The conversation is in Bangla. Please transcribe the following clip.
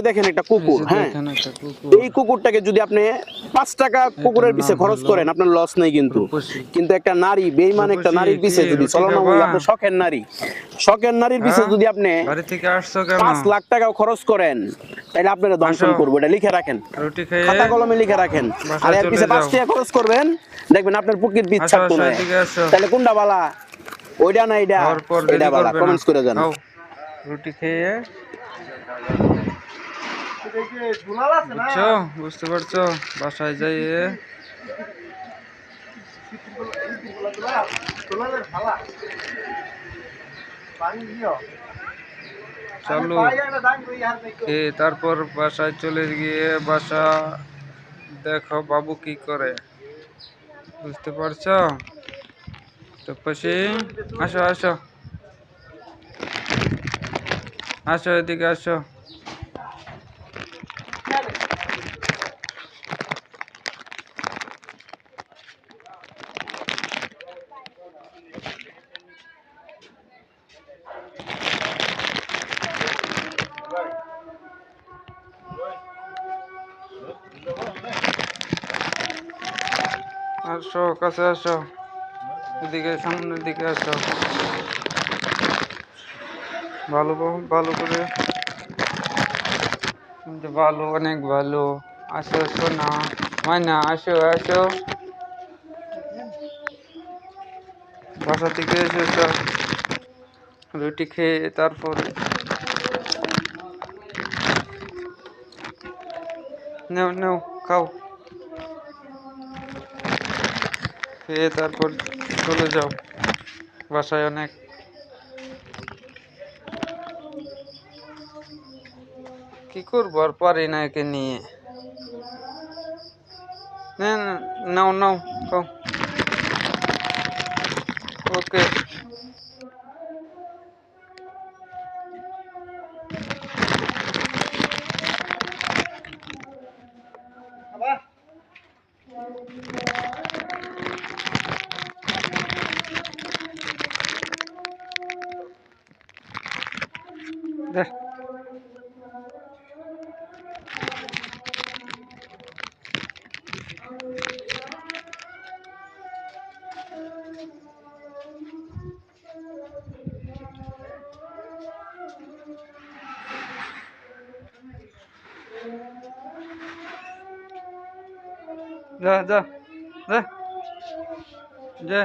দেখেন একটা কুকুর, হ্যাঁ, এই কুকুরটাকে যদি আপনি 5 টাকা কুকুরের পিছে খরচ করেন আপনার লস নেই, কিন্তু একটা নারী, বেঈমান একটা নারীর পিছে যদি ছলনাময়ী, আপনার শখের নারীর পিছে যদি আপনি 5 লাখ টাকাও খরচ করেন তাহলে আপনারা দংশন করবো। এটা লিখে রাখেন, খাতা কলমে লিখে রাখেন। আর এর পিছে 5 টাকা খরচ করবেন, দেখবেন আপনার পুকির পিছ ছাড়তো না। তাহলে কোনটা বালা, ওইটা না এটা, এটা বালা? কমেন্টস করে জানান। রুটি খেয়ে বুঝছো, বুঝতে পারছো? বাসায় যাইয়ে চালু খেয়ে তারপর বাসায় চলে গিয়ে বাসা দেখো বাবু কি করে, বুঝতে পারছো? তো પછી আসো আসো আসো, এদিকে আসো। আসো, কাছে আসো, এদিকে সামনের দিকে আসো। ভালো ভালো করে, ভালো, অনেক ভালো। আসো আসো না, মাইনা আসো আসো, বাসা থেকে এসেছো, রুটি খেয়ে তারপরে নাও নাও খাও, খেয়ে তারপর চলে যাও বাসায়। অনেক কি করবো, আর পারি না একে নিয়ে। নাও নাও খাও, ওকে। দেখ যা যা যা যা।